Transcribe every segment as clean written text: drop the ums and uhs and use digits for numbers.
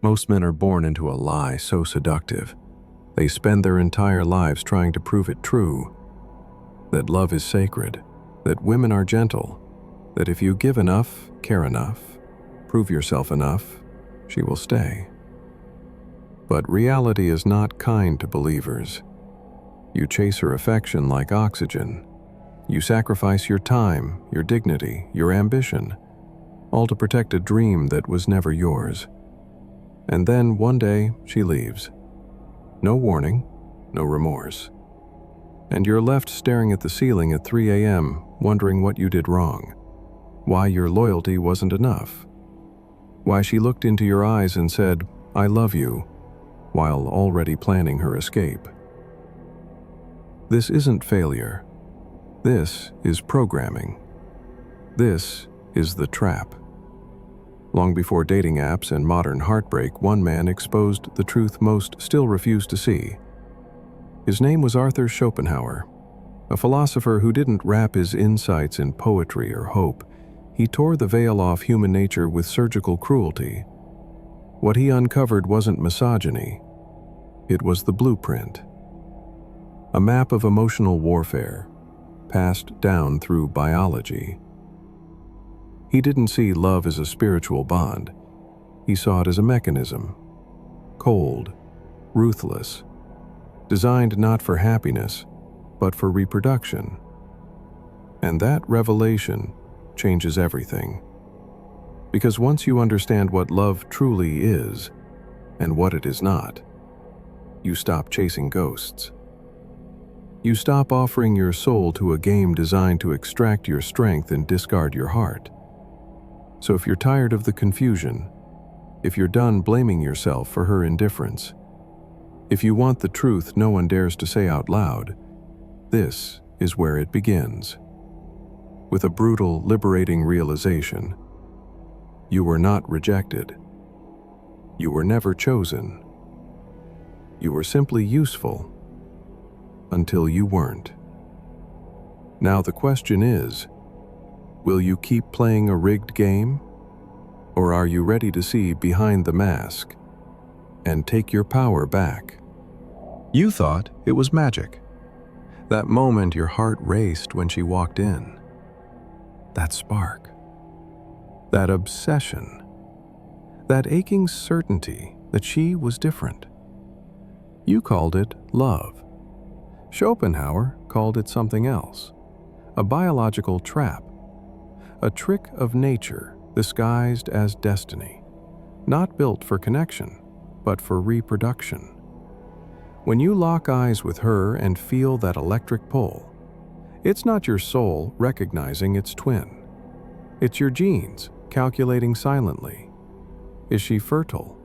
Most men are born into a lie so seductive. They spend their entire lives trying to prove it true. That love is sacred, that women are gentle, that if you give enough, care enough, prove yourself enough, she will stay. But reality is not kind to believers. You chase her affection like oxygen. You sacrifice your time, your dignity, your ambition, all to protect a dream that was never yours. And then one day she leaves. No warning, no remorse. And you're left staring at the ceiling at 3 a.m., wondering what you did wrong, why your loyalty wasn't enough, why she looked into your eyes and said, "I love you," while already planning her escape. This isn't failure. This is programming. This is the trap. Long before dating apps and modern heartbreak, one man exposed the truth most still refuse to see. His name was Arthur Schopenhauer, a philosopher who didn't wrap his insights in poetry or hope. He tore the veil off human nature with surgical cruelty. What he uncovered wasn't misogyny. It was the blueprint. A map of emotional warfare, passed down through biology. He didn't see love as a spiritual bond. He saw it as a mechanism. Cold, ruthless, designed not for happiness, but for reproduction. And that revelation changes everything. Because once you understand what love truly is, and what it is not, you stop chasing ghosts. You stop offering your soul to a game designed to extract your strength and discard your heart. So if you're tired of the confusion, if you're done blaming yourself for her indifference, if you want the truth no one dares to say out loud, this is where it begins. With a brutal, liberating realization. You were not rejected. You were never chosen. You were simply useful until you weren't. Now the question is, will you keep playing a rigged game? Or are you ready to see behind the mask and take your power back? You thought it was magic. That moment your heart raced when she walked in. That spark. That obsession. That aching certainty that she was different. You called it love. Schopenhauer called it something else. A biological trap. A trick of nature disguised as destiny, not built for connection, but for reproduction. When you lock eyes with her and feel that electric pull, it's not your soul recognizing its twin. It's your genes calculating silently. Is she fertile?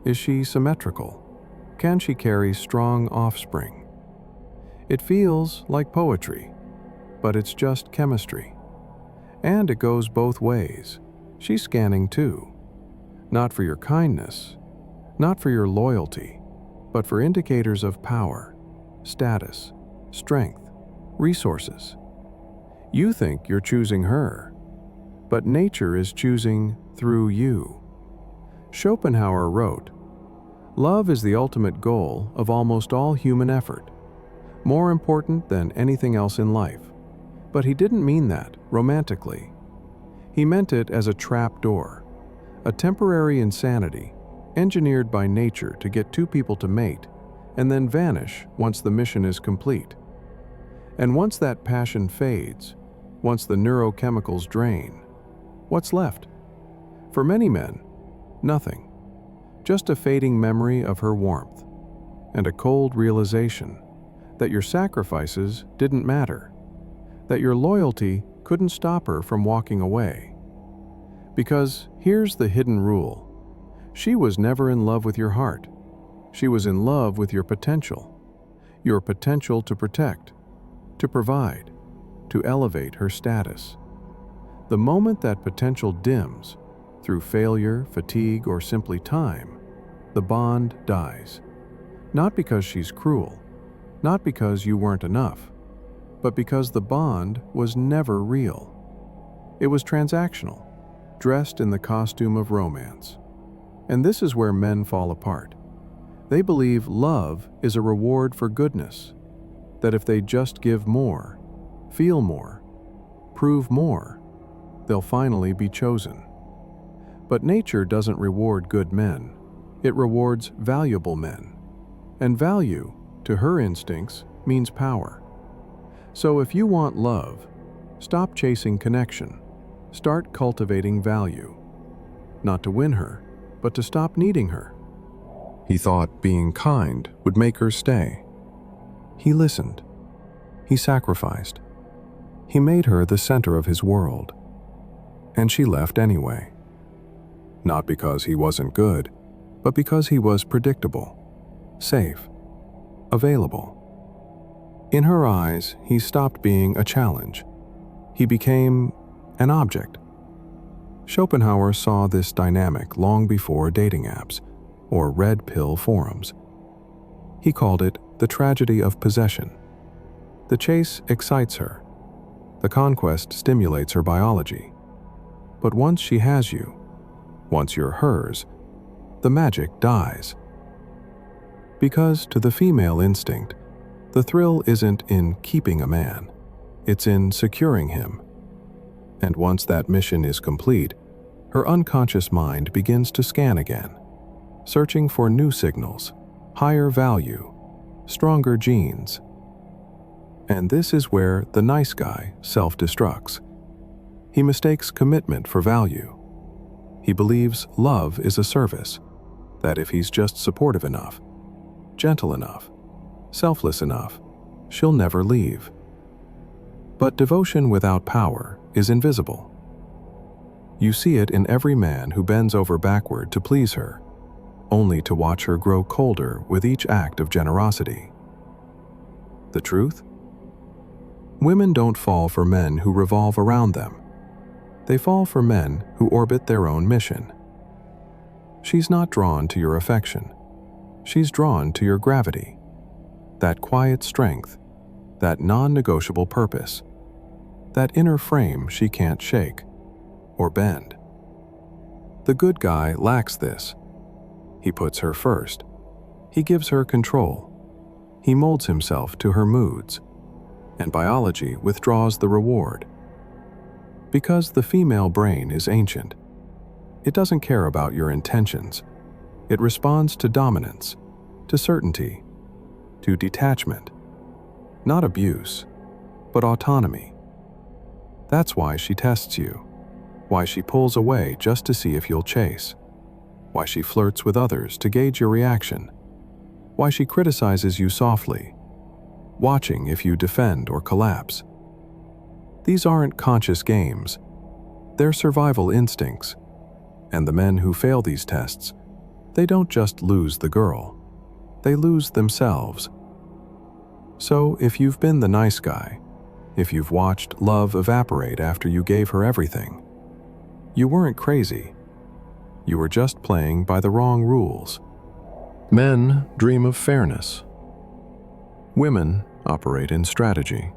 Is she symmetrical? Can she carry strong offspring? It feels like poetry, but it's just chemistry. And it goes both ways. She's scanning too. Not for your kindness, not for your loyalty, but for indicators of power, status, strength, resources. You think you're choosing her, but nature is choosing through you. Schopenhauer wrote, "Love is the ultimate goal of almost all human effort, more important than anything else in life." But he didn't mean that romantically. He meant it as a trap door, a temporary insanity engineered by nature to get two people to mate and then vanish once the mission is complete. And once that passion fades, once the neurochemicals drain, what's left? For many men, nothing. Just a fading memory of her warmth and a cold realization that your sacrifices didn't matter, that your loyalty couldn't stop her from walking away. Because here's the hidden rule. She was never in love with your heart. She was in love with your potential to protect, to provide, to elevate her status. The moment that potential dims, through failure, fatigue, or simply time, the bond dies. Not because she's cruel, not because you weren't enough, but because the bond was never real. It was transactional, dressed in the costume of romance. And this is where men fall apart. They believe love is a reward for goodness, that if they just give more, feel more, prove more, they'll finally be chosen. But nature doesn't reward good men. It rewards valuable men. And value, to her instincts, means power. So if you want love, stop chasing connection. Start cultivating value. Not to win her, but to stop needing her. He thought being kind would make her stay. He listened. He sacrificed. He made her the center of his world. And she left anyway. Not because he wasn't good, but because he was predictable, safe, available. In her eyes, he stopped being a challenge. He became an object. Schopenhauer saw this dynamic long before dating apps or red pill forums. He called it the tragedy of possession. The chase excites her. The conquest stimulates her biology. But once she has you, once you're hers, the magic dies. Because to the female instinct, the thrill isn't in keeping a man, it's in securing him. And once that mission is complete, her unconscious mind begins to scan again, searching for new signals, higher value, stronger genes. And this is where the nice guy self-destructs. He mistakes commitment for value. He believes love is a service, that if he's just supportive enough, gentle enough, selfless enough, she'll never leave. But devotion without power is invisible. You see it in every man who bends over backward to please her, only to watch her grow colder with each act of generosity. The truth? Women don't fall for men who revolve around them. They fall for men who orbit their own mission. She's not drawn to your affection. She's drawn to your gravity, that quiet strength, that non-negotiable purpose, that inner frame she can't shake or bend. The good guy lacks this. He puts her first. He gives her control. He molds himself to her moods, and biology withdraws the reward. Because the female brain is ancient, it doesn't care about your intentions. It responds to dominance, to certainty, to detachment. Not abuse, but autonomy. That's why she tests you, why she pulls away just to see if you'll chase, why she flirts with others to gauge your reaction, why she criticizes you softly, watching if you defend or collapse. These aren't conscious games. They're survival instincts. And the men who fail these tests, they don't just lose the girl. They lose themselves. So if you've been the nice guy, if you've watched love evaporate after you gave her everything, you weren't crazy. You were just playing by the wrong rules. Men dream of fairness. Women operate in strategy.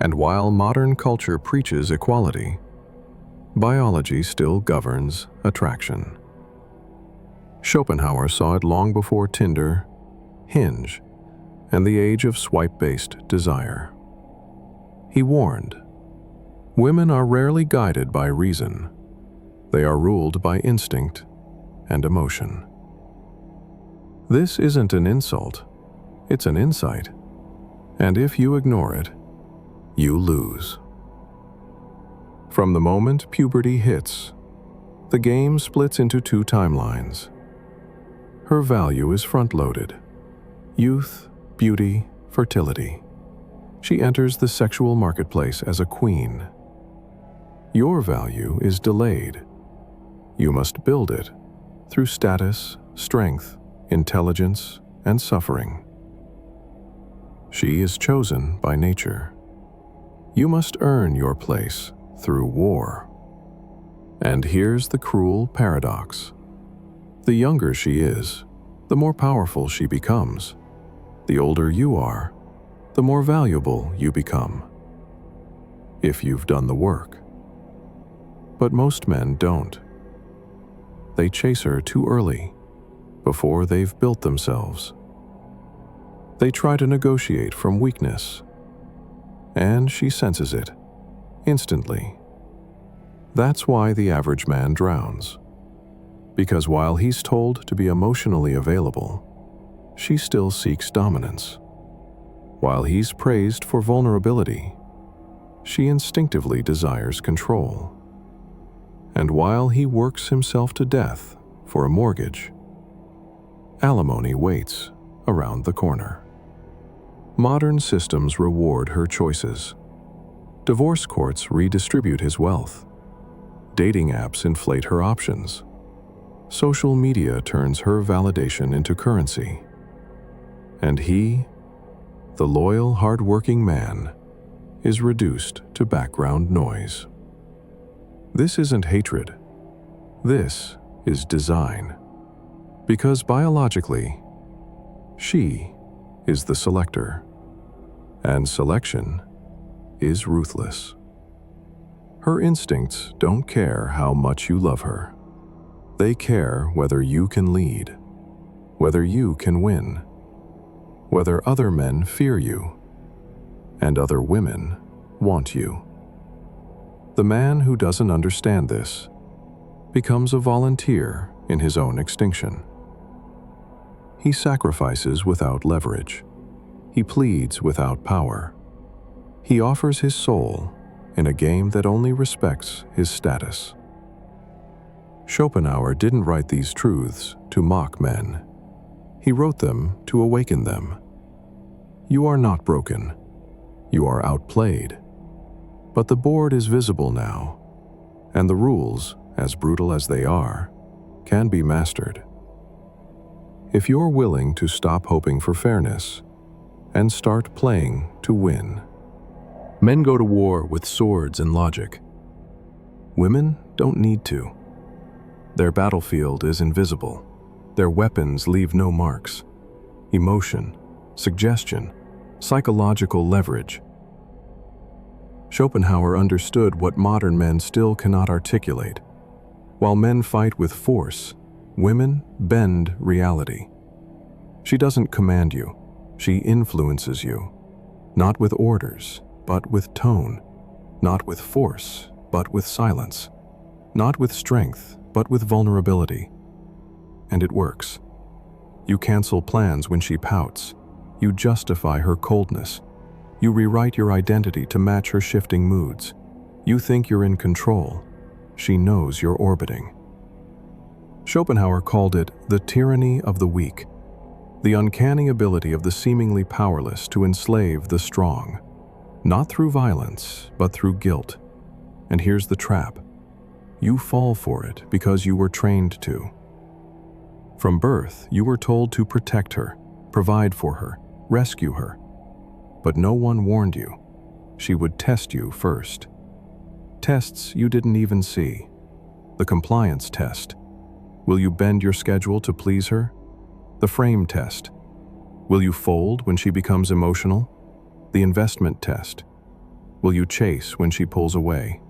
And while modern culture preaches equality, biology still governs attraction. Schopenhauer saw it long before Tinder, Hinge, and the age of swipe-based desire. He warned, women are rarely guided by reason. They are ruled by instinct and emotion. This isn't an insult, it's an insight. And if you ignore it, you lose. From the moment puberty hits, the game splits into two timelines. Her value is front-loaded. Youth, beauty, fertility. She enters the sexual marketplace as a queen. Your value is delayed. You must build it through status, strength, intelligence, and suffering. She is chosen by nature. You must earn your place through war. And here's the cruel paradox. The younger she is, the more powerful she becomes. The older you are, the more valuable you become. If you've done the work. But most men don't. They chase her too early, before they've built themselves. They try to negotiate from weakness, and she senses it instantly. That's why the average man drowns. Because while he's told to be emotionally available, she still seeks dominance. While he's praised for vulnerability, she instinctively desires control. And while he works himself to death for a mortgage, alimony waits around the corner. Modern systems reward her choices. Divorce courts redistribute his wealth. Dating apps inflate her options. Social media turns her validation into currency. And he, the loyal, hard-working man, is reduced to background noise. This isn't hatred. This is design. Because biologically, she is the selector, and selection is ruthless. Her instincts don't care how much you love her. They care whether you can lead, whether you can win, whether other men fear you, and other women want you. The man who doesn't understand this becomes a volunteer in his own extinction. He sacrifices without leverage. He pleads without power. He offers his soul in a game that only respects his status. Schopenhauer didn't write these truths to mock men. He wrote them to awaken them. You are not broken. You are outplayed. But the board is visible now, and the rules, as brutal as they are, can be mastered. If you're willing to stop hoping for fairness and start playing to win. Men go to war with swords and logic. Women don't need to. Their battlefield is invisible. Their weapons leave no marks. Emotion, suggestion, psychological leverage. Schopenhauer understood what modern men still cannot articulate. While men fight with force, women bend reality. She doesn't command you. She influences you. Not with orders, but with tone. Not with force, but with silence. Not with strength, but with vulnerability. And it works. You cancel plans when she pouts. You justify her coldness. You rewrite your identity to match her shifting moods. You think you're in control. She knows you're orbiting. Schopenhauer called it the tyranny of the weak, the uncanny ability of the seemingly powerless to enslave the strong, not through violence, but through guilt. And here's the trap. You fall for it because you were trained to. From birth, you were told to protect her, provide for her, rescue her. But no one warned you. She would test you first. Tests you didn't even see. The compliance test. Will you bend your schedule to please her? The frame test. Will you fold when she becomes emotional? The investment test. Will you chase when she pulls away?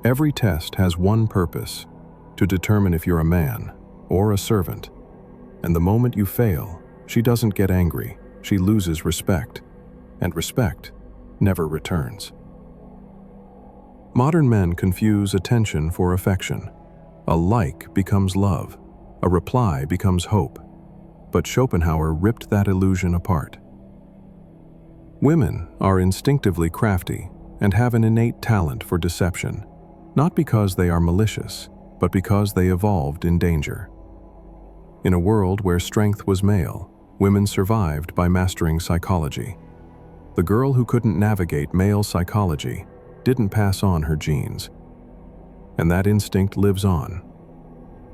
Every test has one purpose, to determine if you're a man or a servant. And the moment you fail, she doesn't get angry. She loses respect, and respect never returns. Modern men confuse attention for affection. A like becomes love. A reply becomes hope. But Schopenhauer ripped that illusion apart. Women are instinctively crafty and have an innate talent for deception, not because they are malicious, but because they evolved in danger. In a world where strength was male, women survived by mastering psychology. The girl who couldn't navigate male psychology didn't pass on her genes. And that instinct lives on.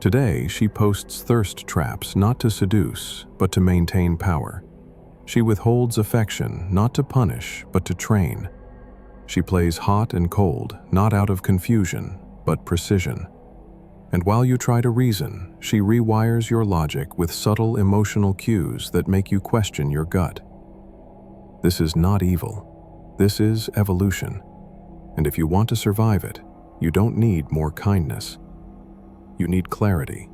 Today, she posts thirst traps not to seduce, but to maintain power. She withholds affection not to punish, but to train. She plays hot and cold, not out of confusion, but precision. And while you try to reason, she rewires your logic with subtle emotional cues that make you question your gut. This is not evil. This is evolution. And if you want to survive it, you don't need more kindness. You need clarity.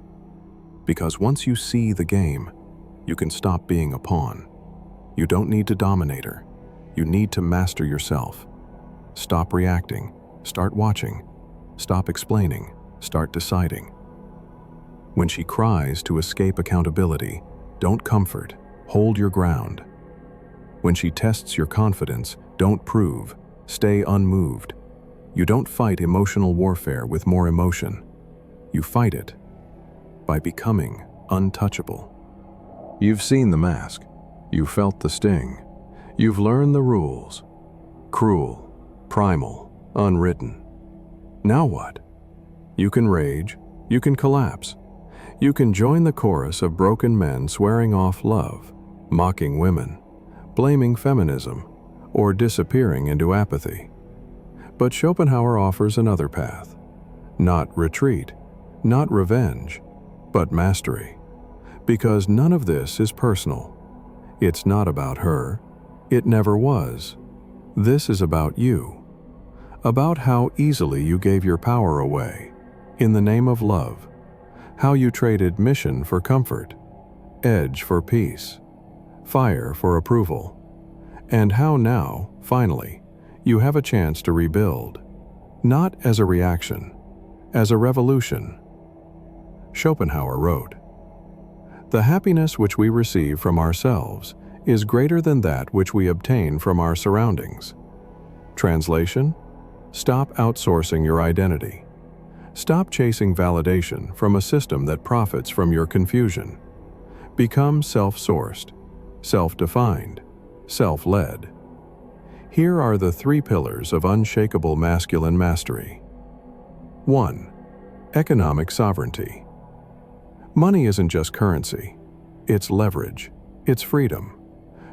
Because once you see the game, you can stop being a pawn. You don't need to dominate her. You need to master yourself. Stop reacting. Start watching. Stop explaining. Start deciding. When she cries to escape accountability, don't comfort. Hold your ground. When she tests your confidence, don't prove. Stay unmoved. You don't fight emotional warfare with more emotion. You fight it by becoming untouchable. You've seen the mask. You felt the sting. You've learned the rules. Cruel, primal, unwritten. Now what? You can rage. You can collapse. You can join the chorus of broken men swearing off love, mocking women, blaming feminism, or disappearing into apathy. But Schopenhauer offers another path. Not retreat, not revenge, but mastery. Because none of this is personal. It's not about her. It never was. This is about you. About how easily you gave your power away in the name of love. How you traded mission for comfort, edge for peace, fire for approval. And how now, finally, you have a chance to rebuild. Not as a reaction, as a revolution. Schopenhauer wrote, "The happiness which we receive from ourselves is greater than that which we obtain from our surroundings." Translation: stop outsourcing your identity. Stop chasing validation from a system that profits from your confusion. Become self-sourced, self-defined, self-led. Here are the 3 pillars of unshakable masculine mastery. 1. Economic sovereignty. Money isn't just currency. It's leverage. It's freedom.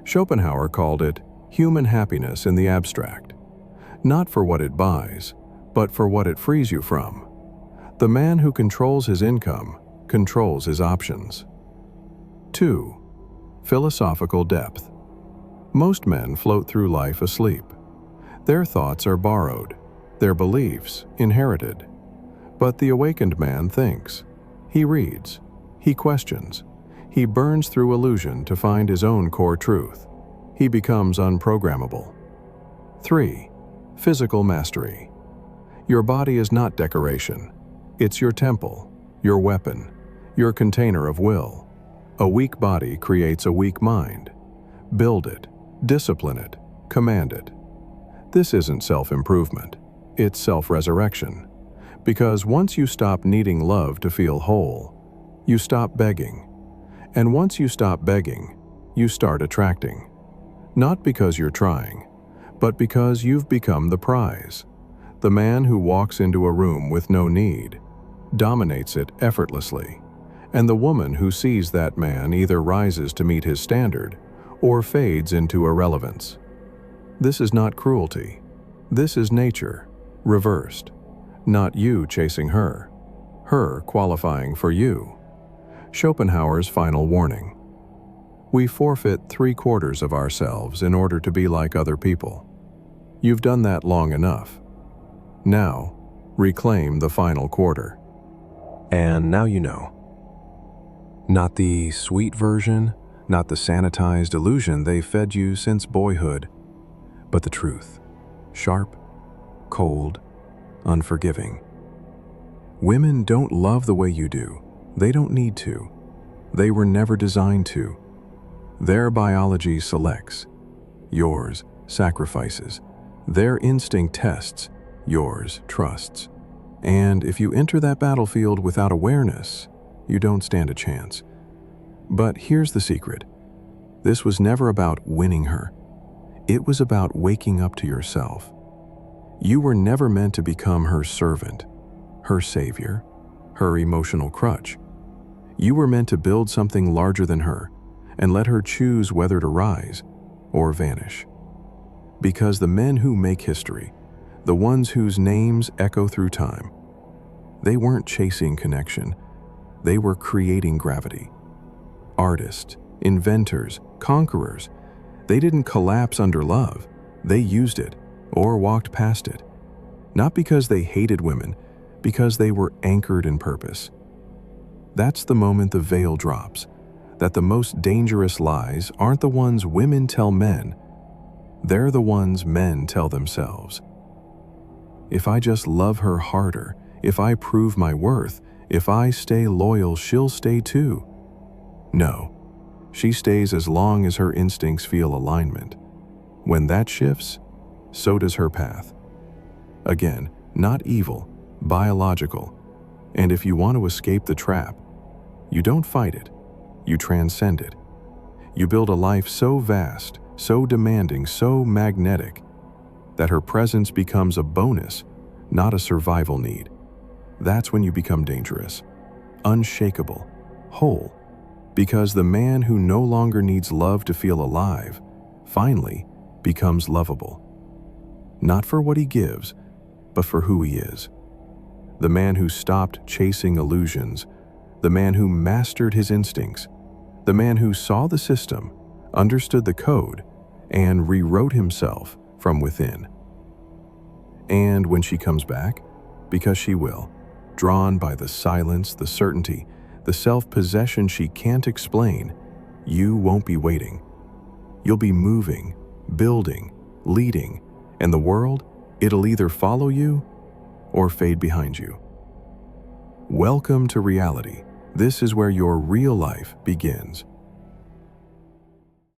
Schopenhauer called it human happiness in the abstract. Not for what it buys, but for what it frees you from. The man who controls his income controls his options. 2. Philosophical depth. Most men float through life asleep. Their thoughts are borrowed, their beliefs inherited. But the awakened man thinks. He reads. He questions. He burns through illusion to find his own core truth. He becomes unprogrammable. 3. Physical mastery. Your body is not decoration. It's your temple, your weapon, your container of will. A weak body creates a weak mind. Build it, discipline it, command it. This isn't self-improvement. It's self-resurrection. Because once you stop needing love to feel whole, you stop begging. And once you stop begging, you start attracting. Not because you're trying, but because you've become the prize. The man who walks into a room with no need dominates it effortlessly, and the woman who sees that man either rises to meet his standard or fades into irrelevance. This is not cruelty. This is nature, reversed. Not you chasing her qualifying for you. Schopenhauer's final warning. We forfeit 3/4 of ourselves in order to be like other people. You've done that long enough. Now, reclaim the final quarter. And now you know. Not the sweet version, not the sanitized illusion they fed you since boyhood, but the truth. Sharp, cold, unforgiving. Women don't love the way you do. They don't need to. They were never designed to. Their biology selects. Yours sacrifices. Their instinct tests. Yours trusts. And if you enter that battlefield without awareness, you don't stand a chance. But here's the secret. This was never about winning her. It was about waking up to yourself. You were never meant to become her servant, her savior, her emotional crutch. You were meant to build something larger than her and let her choose whether to rise or vanish. Because the men who make history, the ones whose names echo through time, they weren't chasing connection. They were creating gravity. Artists, inventors, conquerors, they didn't collapse under love. They used it or walked past it. Not because they hated women, because they were anchored in purpose. That's the moment the veil drops, that the most dangerous lies aren't the ones women tell men, they're the ones men tell themselves. If I just love her harder, if I prove my worth, if I stay loyal, she'll stay too. No, she stays as long as her instincts feel alignment. When that shifts, so does her path. Again, not evil, biological. And if you want to escape the trap, you don't fight it, you transcend it. You build a life so vast, so demanding, so magnetic, that her presence becomes a bonus, not a survival need. That's when you become dangerous, unshakable, whole, because the man who no longer needs love to feel alive finally becomes lovable. Not for what he gives, but for who he is. The man who stopped chasing illusions, the man who mastered his instincts, the man who saw the system, understood the code, and rewrote himself from within. And when she comes back, because she will, drawn by the silence, the certainty, the self-possession she can't explain, you won't be waiting. You'll be moving, building, leading, and the world, it'll either follow you or fade behind you. Welcome to reality. This is where your real life begins.